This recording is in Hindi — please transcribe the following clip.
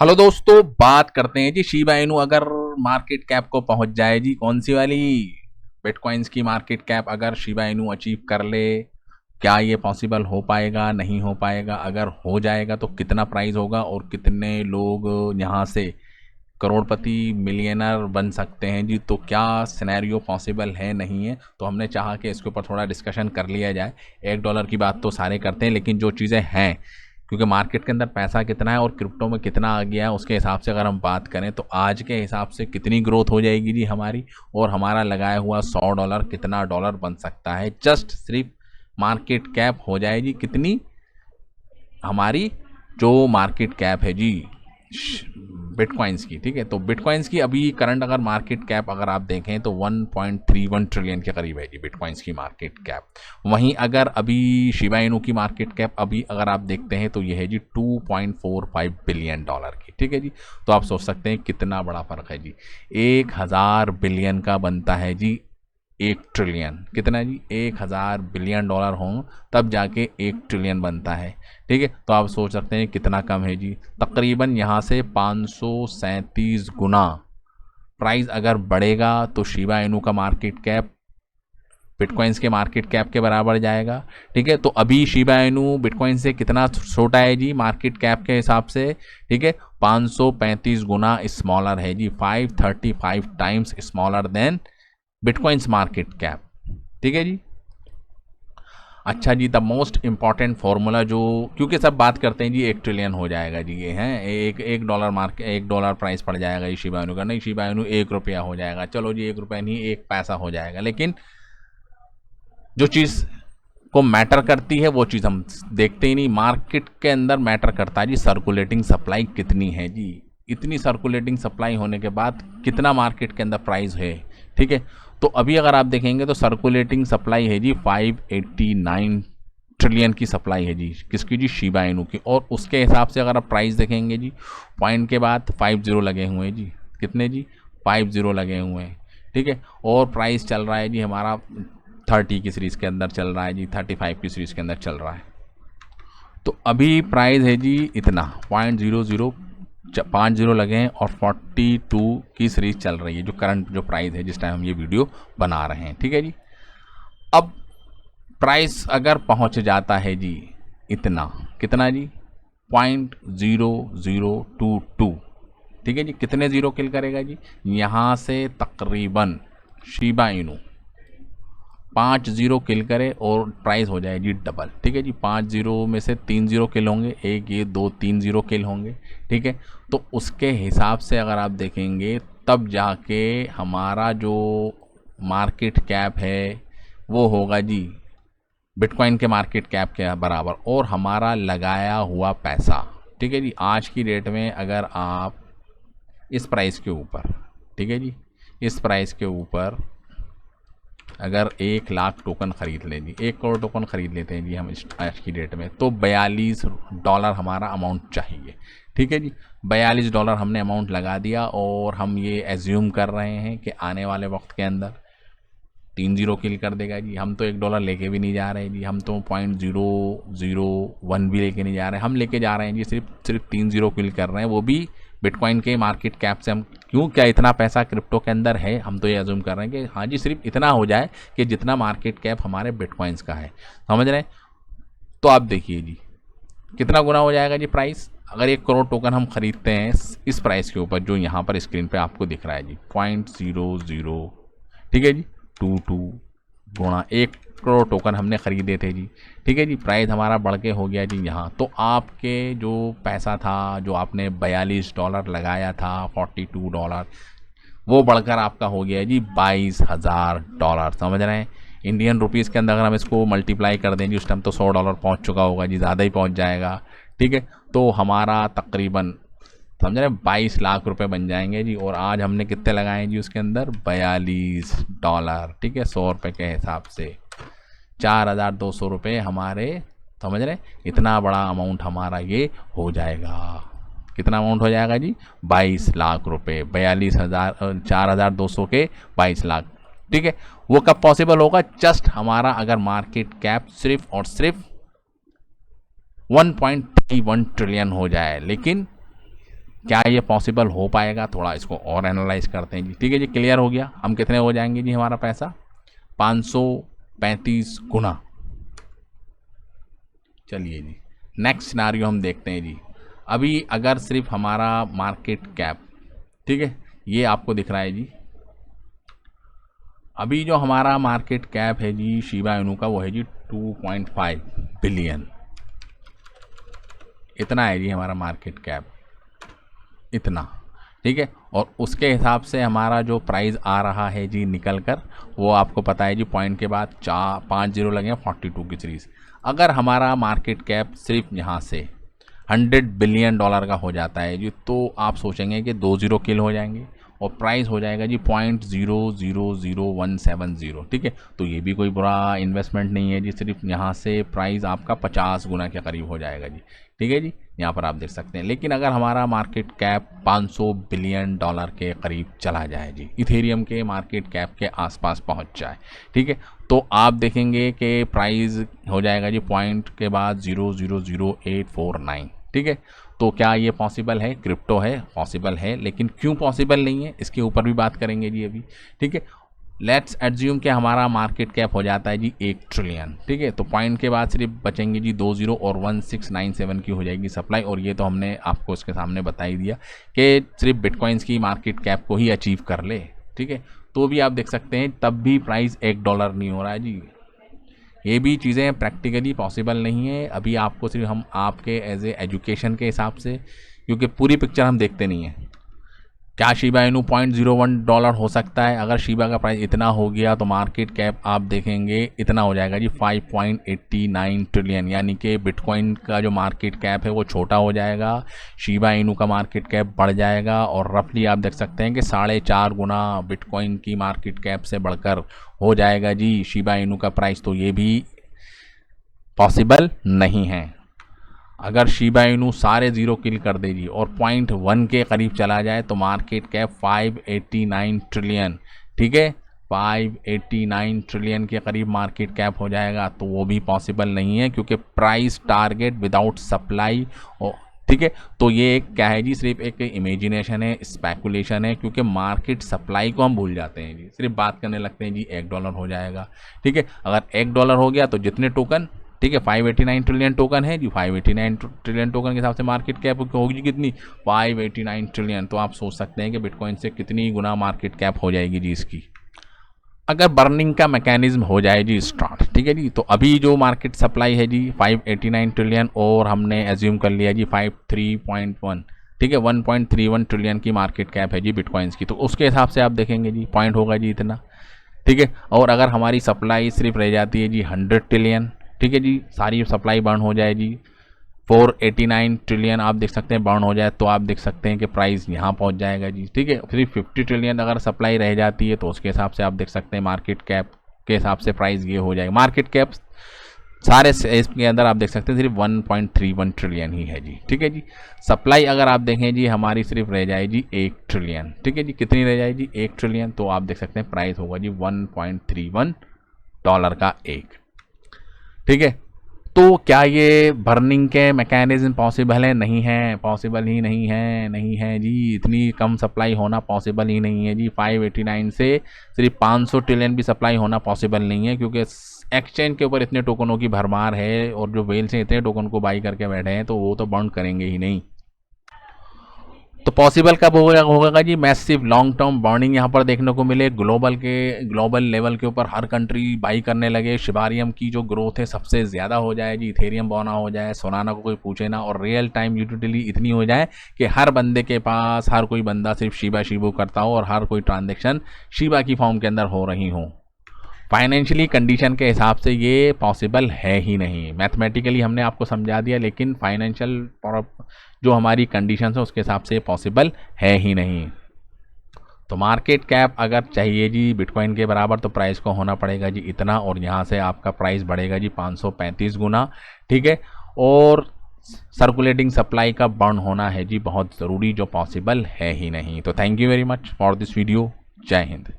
हेलो दोस्तों, बात करते हैं जी शिबा इनू अगर मार्केट कैप को पहुंच जाए जी, कौन सी वाली बिटकॉइंस की मार्केट कैप अगर शिबा इनू अचीव कर ले, क्या ये पॉसिबल हो पाएगा, नहीं हो पाएगा? अगर हो जाएगा तो कितना प्राइस होगा और कितने लोग यहाँ से करोड़पति मिलियनर बन सकते हैं जी? तो क्या सिनेरियो पॉसिबल है, नहीं है? तो हमने चाहा कि इसके ऊपर थोड़ा डिस्कशन कर लिया जाए। $1 की बात तो सारे करते हैं, लेकिन जो चीज़ें हैं, क्योंकि मार्केट के अंदर पैसा कितना है और क्रिप्टो में कितना आ गया है, उसके हिसाब से अगर हम बात करें तो आज के हिसाब से कितनी ग्रोथ हो जाएगी जी हमारी, और हमारा लगाया हुआ $100 कितना डॉलर बन सकता है। जस्ट सिर्फ मार्केट कैप हो जाए जी कितनी हमारी, जो मार्केट कैप है जी बिटकॉइंस की, ठीक है? तो बिटकॉइंस की अभी करंट अगर मार्केट कैप अगर आप देखें तो 1.31 ट्रिलियन के करीब है जी बिटकॉइंस की मार्केट कैप। वहीं अगर अभी शिबा इनू की मार्केट कैप अभी अगर आप देखते हैं तो ये है जी $2.45 बिलियन की, ठीक है जी? तो आप सोच सकते हैं कितना बड़ा फर्क है जी। 1000 बिलियन का बनता है जी 1 ट्रिलियन। कितना जी? 1000 बिलियन डॉलर हों तब जाके 1 ट्रिलियन बनता है, ठीक है? तो आप सोच सकते हैं कितना कम है जी। तकरीबन यहाँ से 537 गुना प्राइस अगर बढ़ेगा तो शिबा इनू का मार्केट कैप बिटकॉइंस के मार्केट कैप के बराबर जाएगा, ठीक है? तो अभी शिबा इनू बिटकॉइन से कितना छोटा है जी मार्केट कैप के हिसाब से, ठीक है? 535 गुना स्मॉलर है जी, 535 times smaller than bitcoins market cap, ठीक है जी? अच्छा जी, द मोस्ट इंपॉर्टेंट फार्मूला जो, क्योंकि सब बात करते हैं जी 1 ट्रिलियन हो जाएगा जी, ये हैं एक डॉलर मार्केट, $1 प्राइस पड़ जाएगा ये शिबा इनू का। नहीं, शिबा इनू ₹1 हो जाएगा। चलो जी, ₹1 नहीं, 1 पैसा हो जाएगा। लेकिन जो चीज़ को मैटर करती है वो चीज़ हम देखते ही नहीं। मार्केट के अंदर मैटर करता है जी सर्कुलेटिंग सप्लाई कितनी है जी। इतनी सर्कुलेटिंग सप्लाई होने के बाद कितना मार्केट के अंदर प्राइस है, ठीक है? तो अभी अगर आप देखेंगे तो सर्कुलेटिंग सप्लाई है जी 589 ट्रिलियन की सप्लाई है जी। किसकी जी? शिबा इनू की। और उसके हिसाब से अगर आप प्राइस देखेंगे जी, पॉइंट के बाद 50 लगे हुए हैं जी। कितने जी? 50 लगे हुए हैं, ठीक है? और प्राइस चल रहा है जी हमारा 30 की सीरीज़ के अंदर चल रहा है जी, 35 की सीरीज़ के अंदर चल रहा है। तो अभी प्राइस है जी इतना 0.0050 लगे हैं और 42 की सीरीज चल रही है, जो करंट जो प्राइस है जिस टाइम हम ये वीडियो बना रहे हैं, ठीक है जी? अब प्राइस अगर पहुंच जाता है जी इतना, कितना जी? 0.0022, ठीक है जी? कितने ज़ीरो किल करेगा जी? यहाँ से तकरीबन शिबा इनू 5 0 किल करे और प्राइस हो जाए जी डबल, ठीक है जी? 5 0 में से 3 0 किल होंगे, एक ये 2 3 0 किल होंगे, ठीक है? तो उसके हिसाब से अगर आप देखेंगे तब जाके हमारा जो मार्केट कैप है वो होगा जी बिटकॉइन के मार्केट कैप के बराबर, और हमारा लगाया हुआ पैसा, ठीक है जी? आज की डेट में अगर आप इस प्राइस के ऊपर, ठीक है जी, इस प्राइस के ऊपर अगर 1 लाख टोकन खरीद लें जी, 1 करोड़ टोकन खरीद लेते हैं जी हम इस आज की डेट में, तो $42 हमारा अमाउंट चाहिए, ठीक है जी? $42 हमने अमाउंट लगा दिया और हम ये एज्यूम कर रहे हैं कि आने वाले वक्त के अंदर 3 0 किल कर देगा जी। हम तो $1 लेके भी नहीं जा रहे जी, हम तो 0.001 भी लेके नहीं जा रहे, हम लेके जा रहे हैं जी सिर्फ 3 0 किल कर रहे हैं, वो भी बिटकॉइन के मार्केट कैप से। हम क्यों, क्या इतना पैसा क्रिप्टो के अंदर है? हम तो ये अज्यूम कर रहे हैं कि हाँ जी, सिर्फ इतना हो जाए कि जितना मार्केट कैप हमारे बिटकॉइंस का है, समझ रहे हैं? तो आप देखिए जी कितना गुना हो जाएगा जी प्राइस अगर 1 करोड़ टोकन हम खरीदते हैं इस प्राइस के ऊपर, जो यहाँ पर स्क्रीन पे आपको दिख रहा है जी 0.00, ठीक है जी, 22 गुणा 1 करोड़ टोकन हमने खरीदे थे जी, ठीक है जी? प्राइस हमारा बढ़ के हो गया जी यहाँ। तो आपके जो पैसा था, जो आपने $42 लगाया था, $42, वो बढ़कर आपका हो गया जी $22,000, समझ रहे हैं? इंडियन रुपीज़ के अंदर अगर हम इसको मल्टीप्लाई कर दें जी, उस टाइम तो $100 पहुँच चुका होगा जी, ज़्यादा ही पहुँच जाएगा, ठीक है? तो हमारा तकरीबन, समझ रहे हैं, 22 लाख रुपए बन जाएंगे जी। और आज हमने कितने लगाए जी उसके अंदर? $42, ठीक है? 100 रुपये के हिसाब से 4200 रुपये हमारे, समझ रहे हैं? इतना बड़ा अमाउंट हमारा ये हो जाएगा। कितना अमाउंट हो जाएगा जी? 22 लाख रुपये, 4200 के 22 लाख, ठीक है? वो कब पॉसिबल होगा? जस्ट हमारा अगर मार्केट कैप सिर्फ और सिर्फ 1.31 ट्रिलियन हो जाए। लेकिन क्या ये पॉसिबल हो पाएगा, थोड़ा इसको और एनालाइज करते हैं जी। ठीक है जी, क्लियर हो गया। हम कितने हो जाएंगे जी, हमारा पैसा 535 गुना। चलिए जी, नेक्स्ट सिनारियो हम देखते हैं जी। अभी अगर सिर्फ हमारा मार्केट कैप, ठीक है, ये आपको दिख रहा है जी। अभी जो हमारा मार्केट कैप है जी शिबा इनू का, वो है जी 2.5 बिलियन। इतना है जी हमारा मार्केट कैप, इतना। ठीक है, और उसके हिसाब से हमारा जो प्राइस आ रहा है जी निकल कर, वो आपको पता है जी पॉइंट के बाद 5 जीरो लगे 42 की सीरीज। अगर हमारा मार्केट कैप सिर्फ यहाँ से 100 बिलियन डॉलर का हो जाता है जी, तो आप सोचेंगे कि 2 जीरो किल हो जाएंगे और प्राइस हो जाएगा जी 0.000170। ठीक है, तो ये भी कोई बुरा इन्वेस्टमेंट नहीं है जी। सिर्फ यहाँ से प्राइस आपका 50 गुना के करीब हो जाएगा जी। ठीक है जी, यहाँ पर आप देख सकते हैं। लेकिन अगर हमारा मार्केट कैप 500 बिलियन डॉलर के करीब चला जाए जी, इथेरियम के मार्केट कैप के आसपास पहुँच जाए, ठीक है, तो आप देखेंगे कि प्राइस हो जाएगा जी पॉइंट के बाद 0.00849। ठीक है, तो क्या ये पॉसिबल है? क्रिप्टो है, पॉसिबल है, लेकिन क्यों पॉसिबल नहीं है इसके ऊपर भी बात करेंगे जी अभी। ठीक है, लेट्स एज्यूम कि हमारा मार्केट कैप हो जाता है जी 1 ट्रिलियन। ठीक है, तो पॉइंट के बाद सिर्फ बचेंगे जी 2 जीरो और 1697 की हो जाएगी सप्लाई। और ये तो हमने आपको इसके सामने बता ही दिया कि सिर्फ बिटकॉइंस की मार्केट कैप को ही अचीव कर ले। ठीक है, तो भी आप देख सकते हैं तब भी प्राइस $1 नहीं हो रहा है जी। ये भी चीज़ें प्रैक्टिकली पॉसिबल नहीं है। अभी आपको सिर्फ हम आपके एज ए एजुकेशन के हिसाब से, क्योंकि पूरी पिक्चर हम देखते नहीं हैं। क्या शिबा इनू $0.01 हो सकता है? अगर शिबा का प्राइस इतना हो गया तो मार्केट कैप आप देखेंगे इतना हो जाएगा जी 5.89 ट्रिलियन। यानी कि बिटकॉइन का जो मार्केट कैप है वो छोटा हो जाएगा, शिबा इनू का मार्केट कैप बढ़ जाएगा और रफली आप देख सकते हैं कि 4.5 गुना बिटकॉइन की मार्केट कैप से बढ़कर हो जाएगा जी शिबा इनू का प्राइस। तो ये भी पॉसिबल नहीं है। अगर शिबा इनू सारे ज़ीरो किल कर दे जी और 0.1 के करीब चला जाए तो मार्केट कैप 589 ट्रिलियन, ठीक है, 589 ट्रिलियन के करीब मार्केट कैप हो जाएगा। तो वो भी पॉसिबल नहीं है, क्योंकि प्राइस टारगेट विदाउट सप्लाई। ठीक है, तो ये एक क्या है जी, सिर्फ एक इमेजिनेशन है, स्पेकुलेशन है, क्योंकि मार्केट सप्लाई को हम भूल जाते हैं जी। सिर्फ बात करने लगते हैं जी $1 हो जाएगा। ठीक है, अगर $1 हो गया तो जितने टोकन, ठीक है, 589 ट्रिलियन टोकन है जी, 589 ट्रिलियन टोकन के हिसाब से मार्केट कैप होगी कितनी, 589 ट्रिलियन। तो आप सोच सकते हैं कि बिटकॉइन से कितनी गुना मार्केट कैप हो जाएगी जी इसकी, अगर बर्निंग का मैकेनिज्म हो जाए जी स्टार्ट। ठीक है जी, तो अभी जो मार्केट सप्लाई है जी 589 ट्रिलियन और हमने एज्यूम कर लिया जी 53.1, ठीक है, 1.31 ट्रिलियन की मार्केट कैप है जी बिटकॉइंस की। तो उसके हिसाब से आप देखेंगे जी पॉइंट होगा जी इतना। ठीक है, और अगर हमारी सप्लाई सिर्फ रह जाती है जी 100 ट्रिलियन, ठीक है जी, सारी सप्लाई बर्न हो जाए जी 489 ट्रिलियन आप देख सकते हैं बर्न हो जाए, तो आप देख सकते हैं कि प्राइस यहाँ पहुँच जाएगा जी। ठीक है, फिर 50 ट्रिलियन अगर सप्लाई रह जाती है तो उसके हिसाब से आप देख सकते हैं मार्केट कैप के हिसाब से प्राइस ये हो जाएगा। मार्केट कैप सारे इसके अंदर आप देख सकते हैं सिर्फ 1.31 ट्रिलियन ही है जी। ठीक है जी, सप्लाई अगर आप देखें जी हमारी सिर्फ रह जाए जी 1 ट्रिलियन। ठीक है जी, कितनी रह जाए जी 1 ट्रिलियन, तो आप देख सकते हैं प्राइस होगा जी $1.31 का एक। ठीक है, तो क्या ये बर्निंग के मैकेनिज्म पॉसिबल है? नहीं है, पॉसिबल ही नहीं है, नहीं है जी। इतनी कम सप्लाई होना पॉसिबल ही नहीं है जी। 589 से सिर्फ 500 ट्रिलियन भी सप्लाई होना पॉसिबल नहीं है, क्योंकि एक्सचेंज के ऊपर इतने टोकनों की भरमार है और जो वेल्स हैं इतने टोकन को बाई करके बैठे हैं, तो वो तो बर्न करेंगे ही नहीं। तो पॉसिबल कब होगा जी? मैसिव लॉन्ग टर्म बर्निंग यहाँ पर देखने को मिले, ग्लोबल लेवल के ऊपर हर कंट्री बाई करने लगे, शिबारियम की जो ग्रोथ है सबसे ज़्यादा हो जाए जी, इथेरियम बोना हो जाए, सोनाना को कोई पूछे ना, और रियल टाइम यूटिलिटी इतनी हो जाए कि हर बंदे के पास, हर कोई बंदा सिर्फ शिबा करता हो और हर कोई ट्रांजेक्शन शिबा की फॉर्म के अंदर हो रही हो। फाइनेंशियली कंडीशन के हिसाब से ये पॉसिबल है ही नहीं। मैथमेटिकली हमने आपको समझा दिया, लेकिन फाइनेंशियल जो हमारी कंडीशन है उसके हिसाब से पॉसिबल है ही नहीं। तो मार्केट कैप अगर चाहिए जी बिटकॉइन के बराबर, तो प्राइस को होना पड़ेगा जी इतना, और यहाँ से आपका प्राइस बढ़ेगा जी 535 गुना। ठीक है, और सर्कुलेटिंग सप्लाई का बर्न होना है जी बहुत ज़रूरी, जो पॉसिबल है ही नहीं। तो thank you very much for this video. जय हिंद।